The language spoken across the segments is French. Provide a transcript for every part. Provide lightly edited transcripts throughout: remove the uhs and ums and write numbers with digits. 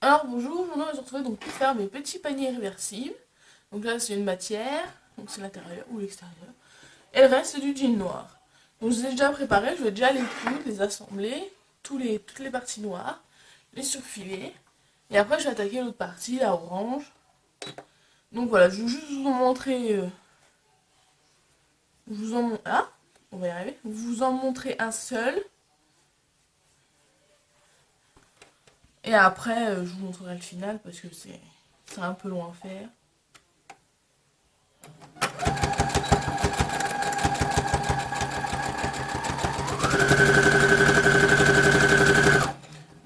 Alors bonjour, aujourd'hui on va se retrouver donc pour faire mes petits paniers réversibles. Donc là c'est une matière, donc c'est l'intérieur ou l'extérieur. Et le reste c'est du jean noir. Donc je les ai déjà préparés, je vais déjà les coudre, les assembler, toutes les parties noires, les surfiler. Et après je vais attaquer l'autre partie, la orange. Donc voilà, je vais juste vous en montrer... Ah, on va y arriver. Vous en montrer un seul. Et après je vous montrerai le final parce que c'est un peu long à faire.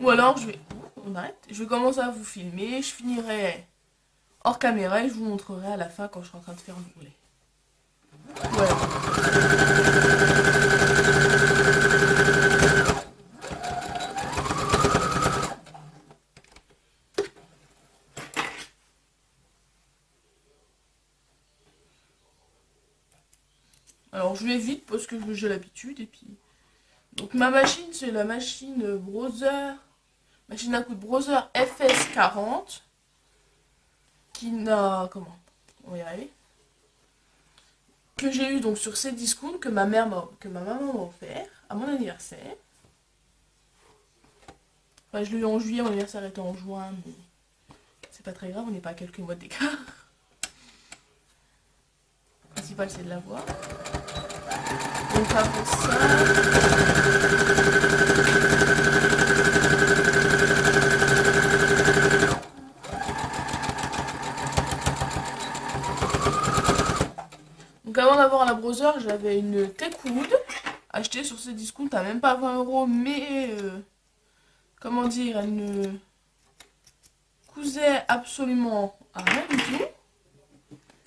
Ou alors je vais... On arrête. Je vais commencer à vous filmer. Je finirai hors caméra et je vous montrerai à la fin quand je serai en train de faire le brûlé. Voilà. Alors je vais vite parce que j'ai l'habitude et puis... Donc ma machine c'est la machine Brother. Machine à coudre Brother FS40. Qui n'a... Comment? On va y arriver. Que j'ai eu donc sur Cdiscount que ma maman m'a offert à mon anniversaire. Enfin, je l'ai eu en juillet, mon anniversaire était en juin, mais c'est pas très grave, on n'est pas à quelques mois d'écart. Le principal c'est de l'avoir. Donc après ça... Donc avant d'avoir la Brother, j'avais une Techwood achetée sur Cdiscount à même pas 20 €, mais comment dire, elle ne cousait absolument à rien du tout.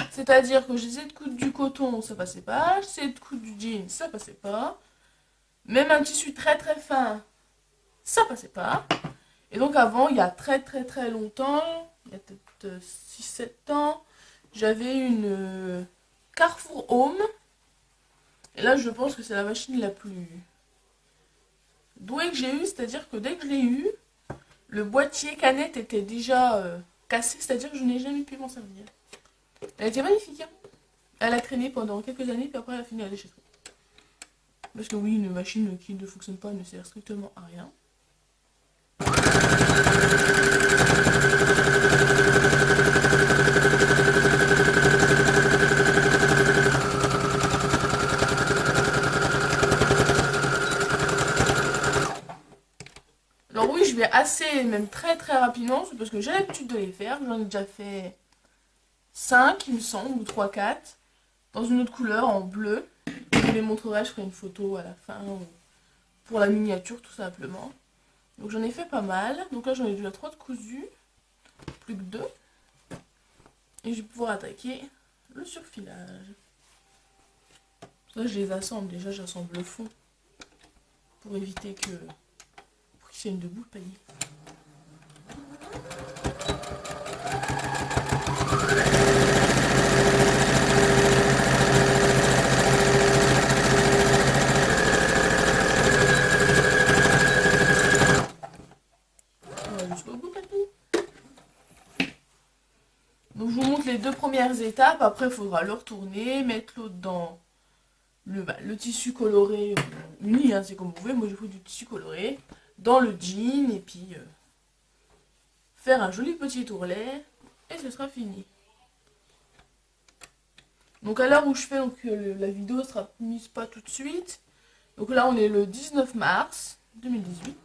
C'est-à-dire que j'essayais de coudre du coton, ça passait pas. J'essayais de coudre du jean, ça passait pas. Même un tissu très très fin, ça passait pas. Et donc avant, il y a très très très longtemps, il y a peut-être 6-7 ans, j'avais une Carrefour Home. Et là, je pense que c'est la machine la plus douée que j'ai eue. C'est-à-dire que dès que je l'ai eue, le boîtier canette était déjà cassé. C'est-à-dire que je n'ai jamais pu m'en servir. Elle était magnifique, hein. Elle a traîné pendant quelques années, puis après elle a fini à la déchetterie. Parce que oui, une machine qui ne fonctionne pas ne sert strictement à rien. Alors oui, je vais assez, même très très rapidement, parce que j'ai l'habitude de les faire. J'en ai déjà fait 5, il me semble, ou 3-4, dans une autre couleur, en bleu. Je vous les montrerai, je ferai une photo à la fin, pour la miniature tout simplement. Donc j'en ai fait pas mal. Donc là j'en ai déjà 3 de cousus, plus que 2. Et je vais pouvoir attaquer le surfilage. Là je les assemble, déjà j'assemble le fond, pour éviter que... pour qu'il tienne debout le panier. Jusqu'au bout, donc je vous montre les 2 premières étapes. Après il faudra le retourner, mettre l'autre dans le tissu coloré uni, hein, c'est comme vous voulez. Moi j'ai pris du tissu coloré dans le jean et puis faire un joli petit tourlet et ce sera fini. Donc à l'heure où je fais, donc la vidéo sera mise pas tout de suite. Donc là on est le 19 mars 2018.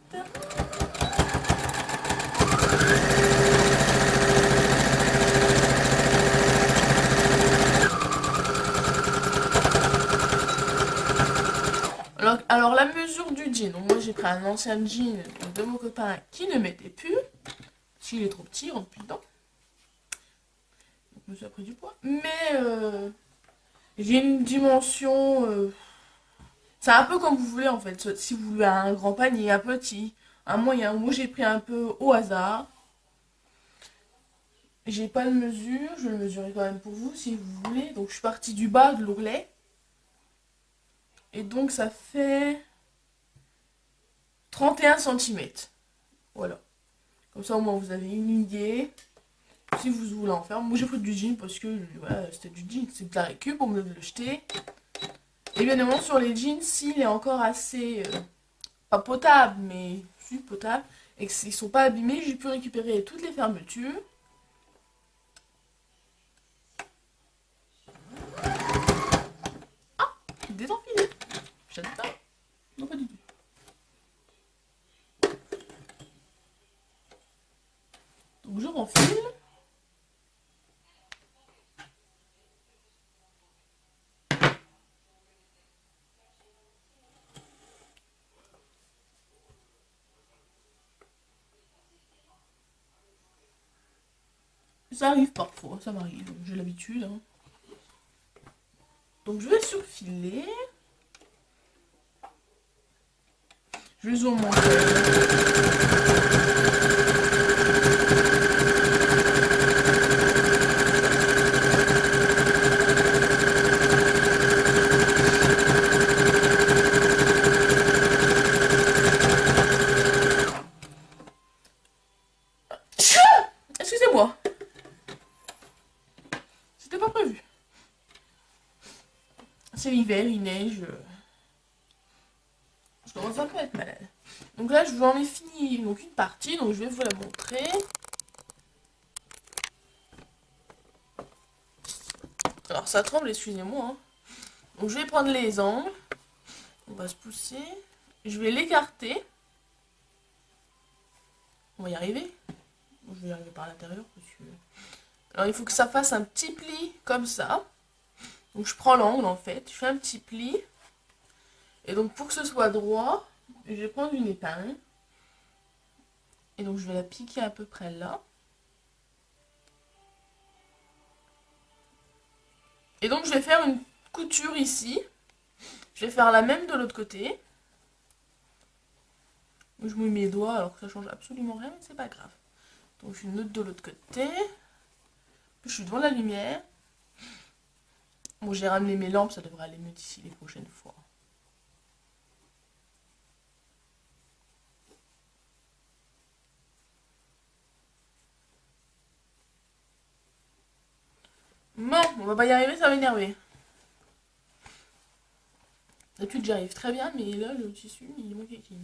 Alors la mesure du jean, donc moi j'ai pris un ancien jean de mon copain qui ne mettait plus. S'il est trop petit, il rentre plus dedans. Donc je me suis pris du poids. Mais j'ai une dimension... c'est un peu comme vous voulez en fait. Si vous voulez un grand panier, un petit, un moyen. Moi j'ai pris un peu au hasard. J'ai pas de mesure, je vais le mesurer quand même pour vous si vous voulez. Donc je suis partie du bas de l'ourlet. Et donc ça fait 31 cm. Voilà. Comme ça au moins vous avez une idée. Si vous voulez en faire. Moi j'ai pris du jean parce que voilà, c'était du jean, c'est de la récup, on me le jeter. Et bien évidemment sur les jeans, s'il est encore assez pas potable, mais si potable, et qu'ils sont pas abîmés, j'ai pu récupérer toutes les fermetures. Ah, désenfilé. J'adore. Non, pas du tout. Donc je renfile. Ça arrive parfois, ça m'arrive, j'ai l'habitude. Hein. Donc je vais surfiler. Je vais zoomer mon Excusez-moi. C'était pas prévu. C'est l'hiver, il neige. Je commence un peu à être malade. Donc là, j'en ai fini donc une partie, donc je vais vous la montrer. Alors ça tremble, excusez-moi. Hein. Donc je vais prendre les angles. On va se pousser. Je vais l'écarter. On va y arriver. Je vais y arriver par l'intérieur. Alors il faut que ça fasse un petit pli comme ça. Donc je prends l'angle en fait. Je fais un petit pli. Et donc pour que ce soit droit, je vais prendre une épingle. Et donc je vais la piquer à peu près là. Et donc je vais faire une couture ici. Je vais faire la même de l'autre côté. Je mets mes doigts alors que ça change absolument rien, mais c'est pas grave. Donc une autre de l'autre côté. Je suis devant la lumière. Bon, j'ai ramené mes lampes, ça devrait aller mieux d'ici les prochaines fois. Bon, on va pas y arriver, ça va m'énerver. D'habitude, j'y arrive très bien, mais là, le tissu, il manque quelque chose.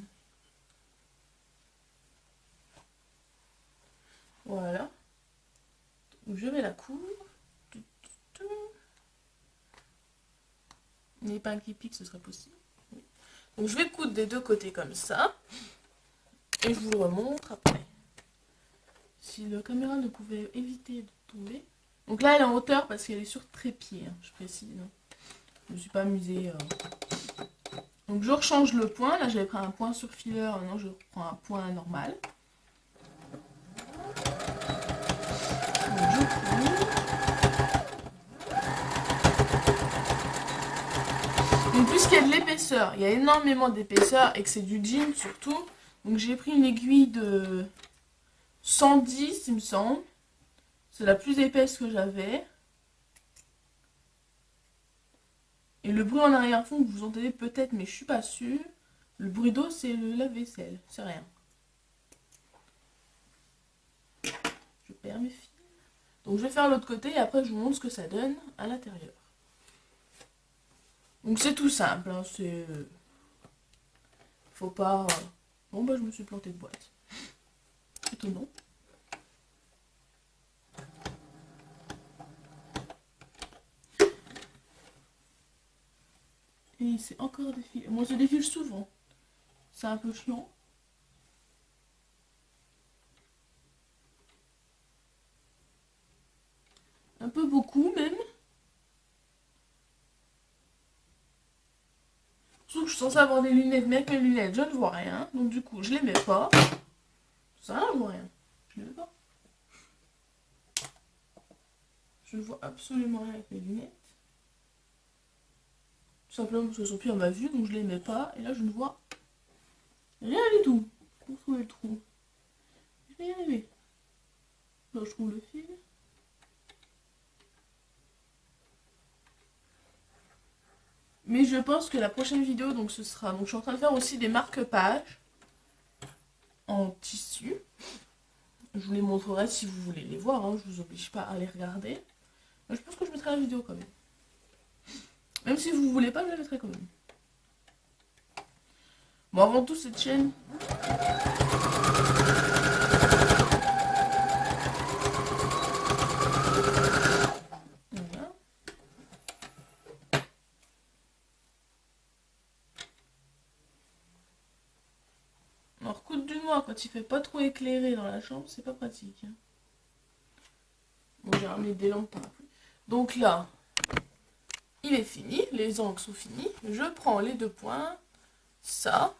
Voilà. Donc, je vais la coudre. Une épingle qui pique, ce serait possible. Donc, je vais coudre des deux côtés comme ça. Et je vous le remontre après. Si la caméra ne pouvait éviter de tomber. Donc là, elle est en hauteur parce qu'elle est sur trépied, hein, je précise. Je ne me suis pas amusée. Donc je rechange le point. Là, j'avais pris un point sur fileur. Maintenant, je reprends un point normal. Donc, je couds. Donc puisqu'il y a de l'épaisseur, il y a énormément d'épaisseur et que c'est du jean surtout. Donc j'ai pris une aiguille de 110, il me semble. C'est la plus épaisse que j'avais. Et le bruit en arrière-fond, vous entendez peut-être, mais je suis pas sûre. Le bruit d'eau, c'est le lave-vaisselle, c'est rien. Je perds mes fils. Donc je vais faire l'autre côté et après je vous montre ce que ça donne à l'intérieur. Donc c'est tout simple, hein, c'est... Faut pas... Bon bah je me suis planté de boîte. Étonnant. Et c'est encore défilé. Moi ça défile souvent. C'est un peu chiant. Un peu beaucoup même. Surtout que je suis censée avoir des lunettes, mais avec mes lunettes je ne vois rien. Donc du coup je les mets pas. Ça je vois rien. Je les mets pas. Je ne vois absolument rien avec mes lunettes. Tout simplement parce qu'elles sont plus à ma vue, donc je les mets pas. Et là je ne vois rien du tout. Pour trouver le trou. Je vais y arriver. Là je trouve le fil. Mais je pense que la prochaine vidéo, donc ce sera... Donc je suis en train de faire aussi des marque-pages en tissu. Je vous les montrerai si vous voulez les voir, hein. Je vous oblige pas à les regarder. Mais je pense que je mettrai la vidéo quand même. Même si vous voulez pas, je la mettrai quand même. Bon, avant tout, cette chaîne... Voilà. Alors, coup du noir, quand il fait pas trop éclairé dans la chambre, c'est pas pratique. Hein. Bon, j'ai ramené des lampes parapluie. Donc là, il est fini, les angles sont finis. Je prends les 2 points, ça,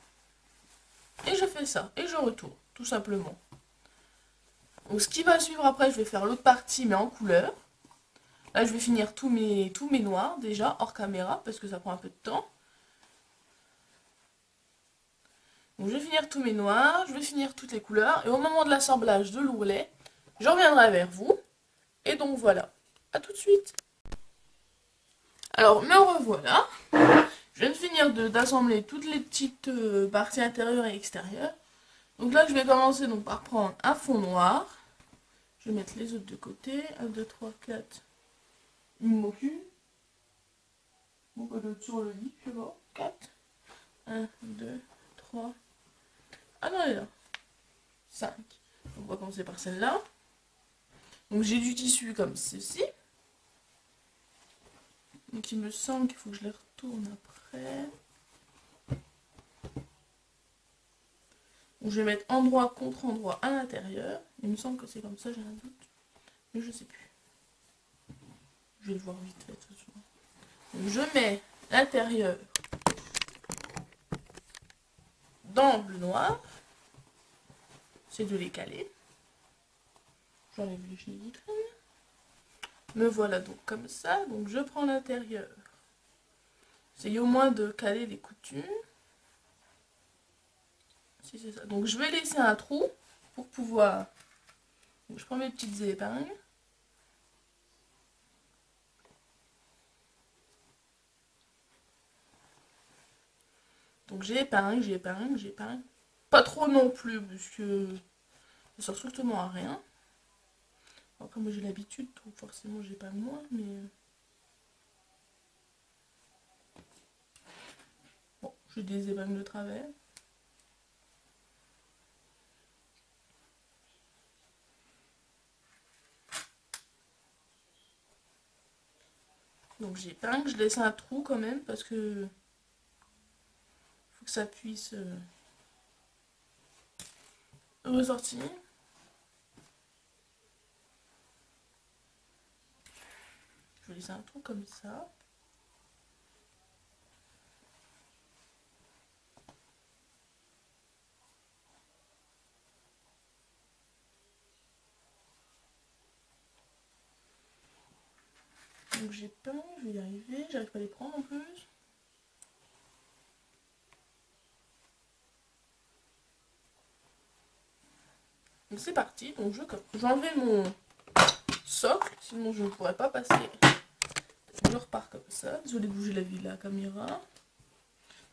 et je fais ça, et je retourne, tout simplement. Donc ce qui va suivre après, je vais faire l'autre partie, mais en couleur. Là, je vais finir tous mes noirs, déjà, hors caméra, parce que ça prend un peu de temps. Donc je vais finir tous mes noirs, je vais finir toutes les couleurs, et au moment de l'assemblage de l'ourlet, je reviendrai vers vous. Et donc voilà, à tout de suite. Alors, me revoilà. Je viens de finir d'assembler toutes les petites parties intérieures et extérieures. Donc là, je vais commencer donc, par prendre un fond noir. Je vais mettre les autres de côté. 1, 2, 3, 4. Il me manque une. Bon, pas d'autre sur le lit, je vois. 4. 1, 2, 3. Ah non, elle est là. 5. On va commencer par celle-là. Donc j'ai du tissu comme ceci. Donc il me semble qu'il faut que je les retourne après. Donc je vais mettre endroit contre endroit à l'intérieur. Il me semble que c'est comme ça, j'ai un doute. Mais je sais plus. Je vais le voir vite fait ce soir. Donc je mets l'intérieur dans le noir. C'est de les caler. J'enlève les vitrines. Me voilà donc comme ça. Donc je prends l'intérieur. Essayez au moins de caler les coutures. Si c'est ça. Donc je vais laisser un trou pour pouvoir... Donc, je prends mes petites épingles. Donc j'épingle, j'épingle, j'épingle. Pas trop non plus, parce que ça sert strictement à rien. Après moi j'ai l'habitude, donc forcément j'épingle moins, mais... Bon, j'ai des épingles de travers. Donc j'épingle, je laisse un trou quand même, parce que... faut que ça puisse ressortir. Je vais laisser un trou comme ça. Donc j'ai peint, je vais y arriver, j'arrive pas à les prendre en plus. Donc c'est parti, donc j'ai enlevé mon socle, sinon je ne pourrais pas passer. Je repars comme ça, désolé de bouger la caméra.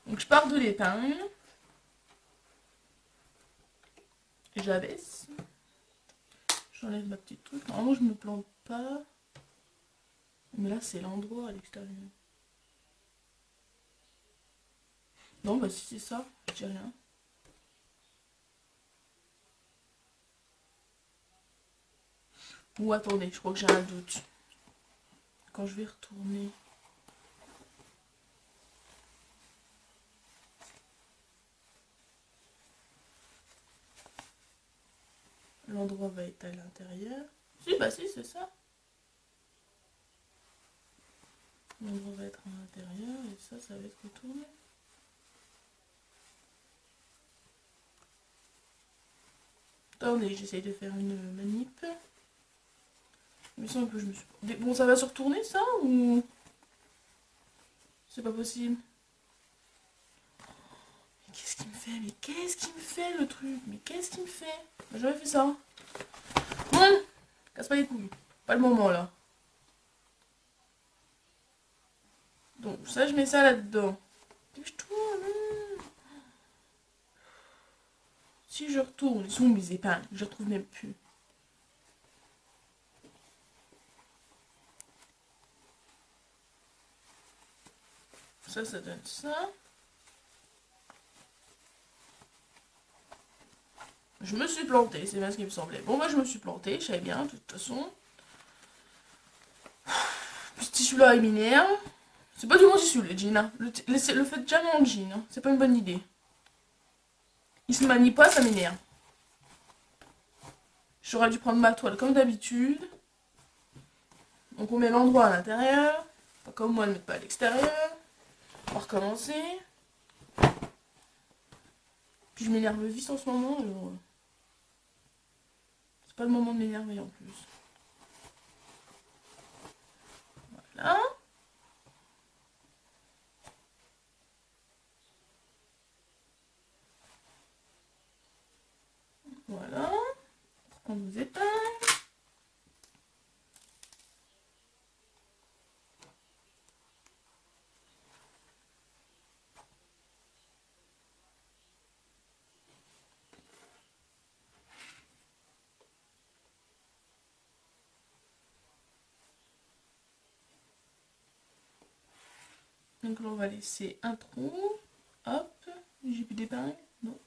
Donc je pars de l'épingle. J'abaisse. J'enlève ma petite truc. Normalement je ne me plante pas. Mais là c'est l'endroit à l'extérieur. Non bah si c'est ça, je dis rien. Ou attendez, je crois que j'ai un doute. Quand je vais retourner... L'endroit va être à l'intérieur. Si, bah si, c'est ça. L'endroit va être à l'intérieur et ça va être retourné. Attendez, j'essaye de faire une manip. Il me semble que je me suis... Bon, ça va se retourner ça ou... C'est pas possible. Mais qu'est-ce qu'il me fait? Mais qu'est-ce qu'il me fait le truc? Mais qu'est-ce qu'il me fait? J'ai jamais fait ça. Bon, casse pas les couilles. Pas le moment là. Donc ça, je mets ça là-dedans. Dépêche-toi, non. Si je retourne, ils sont mes épingles. Je retrouve même plus. Ça donne ça. Je me suis plantée, c'est bien ce qui me semblait. Bon, moi je me suis plantée, je savais bien, de toute façon. Ce tissu-là, il m'énerve. C'est pas du bon tissu, le jean. Hein. Le faites jamais en jean, hein. C'est pas une bonne idée. Il se manie pas, ça m'énerve. J'aurais dû prendre ma toile comme d'habitude. Donc on met l'endroit à l'intérieur. Pas comme moi, ne mettre pas à l'extérieur. On va recommencer. Puis je m'énerve vite en ce moment, alors... C'est pas le moment de m'énerver en plus. Voilà. Voilà. On vous épingle. Donc là, on va laisser un trou. Hop. J'ai plus d'épingle. Non.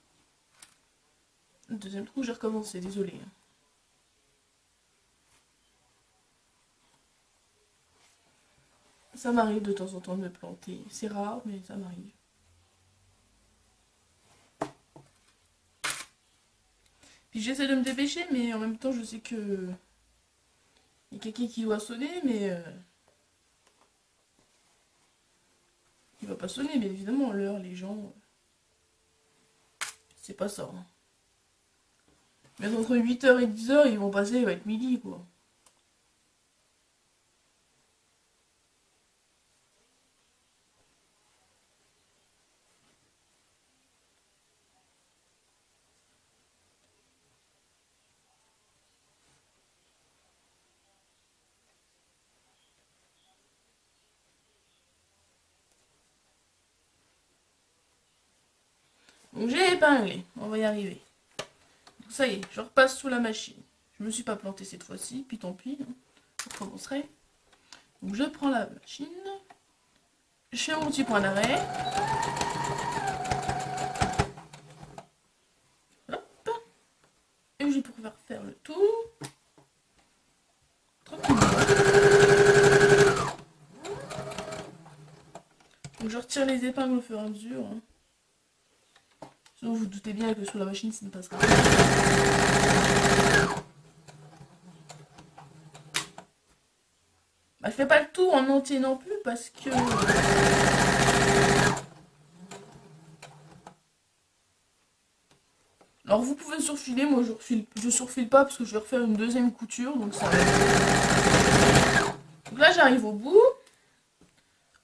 Le deuxième trou, j'ai recommencé. Désolé. Ça m'arrive de temps en temps de me planter. C'est rare, mais ça m'arrive. Puis j'essaie de me dépêcher, mais en même temps, je sais que... Il y a quelqu'un qui doit sonner, mais... Il va pas sonner, mais évidemment, l'heure, les gens... C'est pas ça. Hein. Mais entre 8h et 10h, ils vont passer, il va être midi, quoi. Donc j'ai épinglé, on va y arriver. Donc ça y est, je repasse sous la machine. Je me suis pas plantée cette fois-ci, puis tant pis, hein. Je recommencerai. Donc je prends la machine, je fais mon petit point d'arrêt. Hop. Et je vais pouvoir faire le tour. Tranquillement. Donc je retire les épingles au fur et à mesure. Hein. Sinon vous, vous doutez bien que sous la machine ça ne passera pas. Bah, je fais pas le tour en entier non plus parce que... Alors vous pouvez surfiler, moi je surfile pas parce que je vais refaire une deuxième couture, donc ça va être... Donc là j'arrive au bout.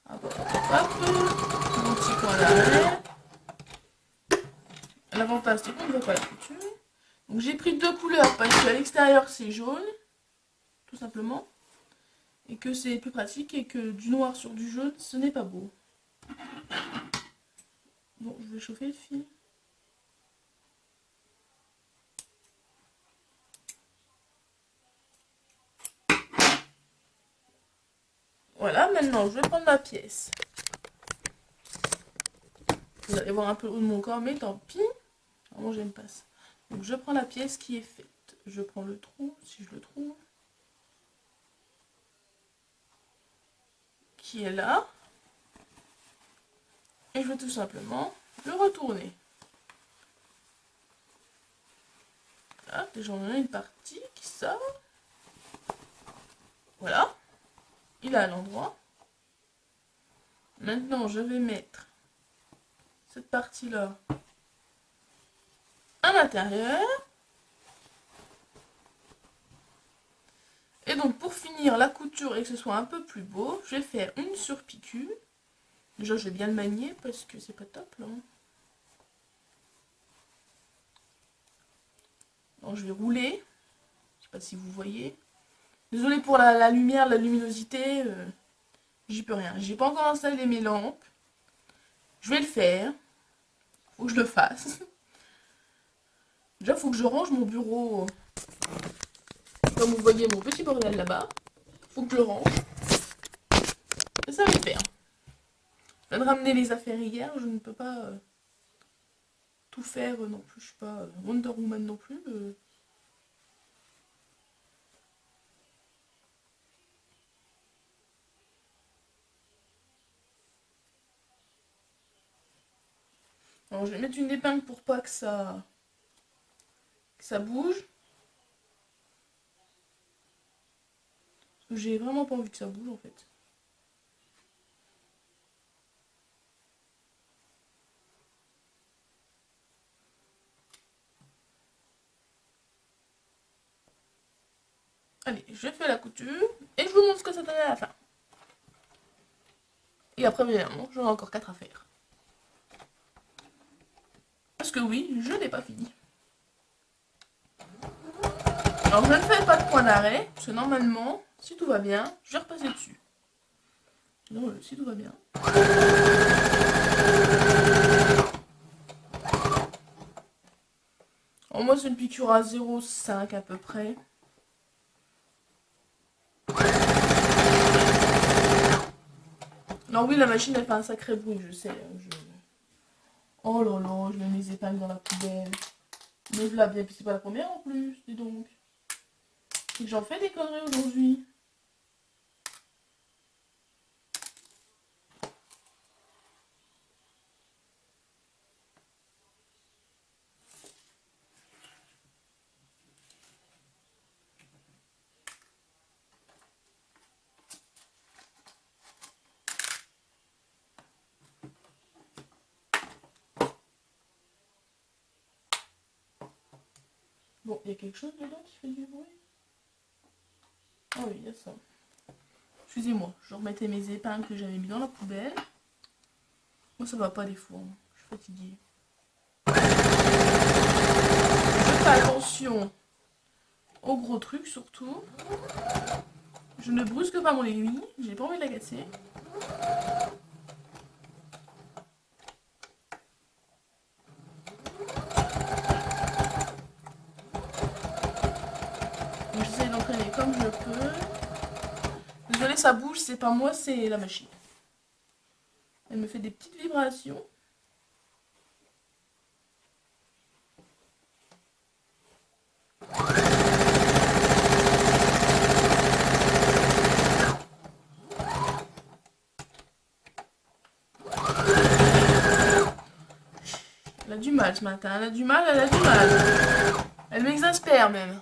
Hop, hop, hop, mon petit point d'arrêt. L'avantage c'est qu'on ne voit pas la couture. Donc j'ai pris deux couleurs parce qu'à l'extérieur c'est jaune, tout simplement. Et que c'est plus pratique et que du noir sur du jaune, ce n'est pas beau. Bon, je vais chauffer le fil. Voilà, maintenant je vais prendre ma pièce. Vous allez voir un peu le haut de mon corps, mais tant pis. Moi j'aime pas ça. Donc je prends la pièce qui est faite. Je prends le trou, si je le trouve. Qui est là. Et je vais tout simplement le retourner. Là, déjà on a une partie qui sort. Voilà. Il est à l'endroit. Maintenant je vais mettre cette partie-là à l'intérieur. Et donc pour finir la couture et que ce soit un peu plus beau, je vais faire une surpiqûre. Déjà je vais bien le manier parce que c'est pas top là. Donc je vais rouler. Je sais pas si vous voyez. Désolée pour la lumière, la luminosité. J'y peux rien. J'ai pas encore installé mes lampes. Je vais le faire. Faut que je le fasse. Déjà faut que je range mon bureau. Comme vous voyez mon petit bordel là-bas. Faut que je le range. Et ça va le faire. Je viens de ramener les affaires hier, je ne peux pas tout faire non plus. Je suis pas Wonder Woman non plus. Alors je vais mettre une épingle pour pas que ça bouge. Parce que j'ai vraiment pas envie que ça bouge en fait. Allez, je fais la couture et je vous montre ce que ça donne à la fin. Et après, bien évidemment, j'en ai encore 4 à faire. Parce que oui, je n'ai pas fini. Alors je ne fais pas de point d'arrêt, parce que normalement, si tout va bien, je vais repasser dessus. Non, si tout va bien. Alors moi c'est une piqûre à 0,5 à peu près. Alors oui, la machine elle fait un sacré bruit, je sais. Oh là là, je mets mes épingles dans la poubelle. Mais voilà bien, puis c'est pas la première en plus, dis donc. Et j'en fais des conneries aujourd'hui. Bon, il y a quelque chose dedans qui fait du bruit. Ah oui, il y a ça. Excusez-moi, je remettais mes épingles que j'avais mis dans la poubelle. Moi ça va pas des fois, hein. Je suis fatiguée. Je fais attention aux gros trucs surtout. Je ne brusque pas mon aiguille, j'ai pas envie de la casser. J'essaie d'entraîner comme je peux. Désolée, ça bouge, c'est pas moi, c'est la machine. Elle me fait des petites vibrations. Elle a du mal ce matin, elle a du mal, elle a du mal. Elle m'exaspère même.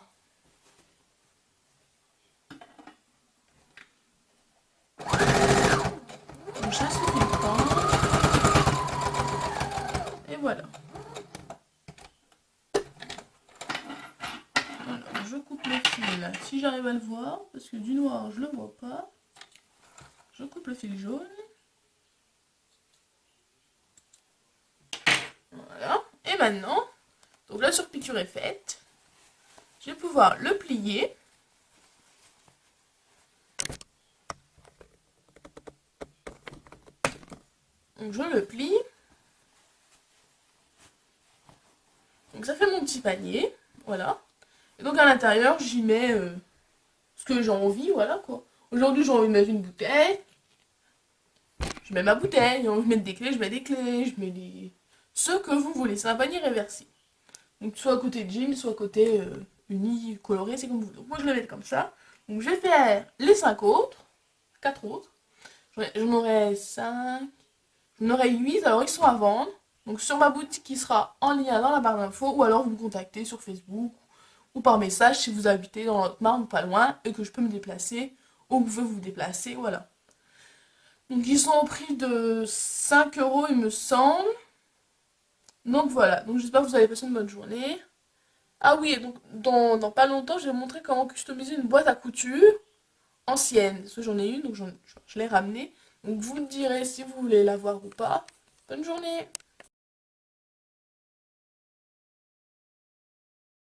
Donc je laisse le fil prendre. Et voilà. Alors, je coupe le fil, si j'arrive à le voir, parce que du noir je le vois pas. Je coupe le fil jaune. Voilà. Et maintenant, donc la surpiqûre est faite. Je vais pouvoir le plier. Donc je le plie. Donc ça fait mon petit panier. Voilà. Et donc à l'intérieur, j'y mets ce que j'ai envie, voilà quoi. Aujourd'hui, j'ai envie de mettre une bouteille. Je mets ma bouteille. J'ai envie de mettre des clés, je mets des clés. Je mets ce que vous voulez. C'est un panier réversible. Donc soit côté jean, soit côté uni, coloré, c'est comme vous voulez. Donc moi, je le mets comme ça. Donc je vais faire les 5 autres. 4 autres. J'en aurai 5. J'en aurai 8. Alors ils sont à vendre. Donc sur ma boutique qui sera en lien dans la barre d'infos. Ou alors vous me contactez sur Facebook. Ou par message si vous habitez dans notre marne ou pas loin. Et que je peux me déplacer. Ou vous pouvez vous déplacer. Voilà. Donc ils sont au prix de 5 euros il me semble. Donc voilà. Donc j'espère que vous avez passé une bonne journée. Ah oui, et donc dans pas longtemps, je vais vous montrer comment customiser une boîte à couture ancienne. Parce que j'en ai une, donc je l'ai ramenée. Donc vous me direz si vous voulez la voir ou pas. Bonne journée!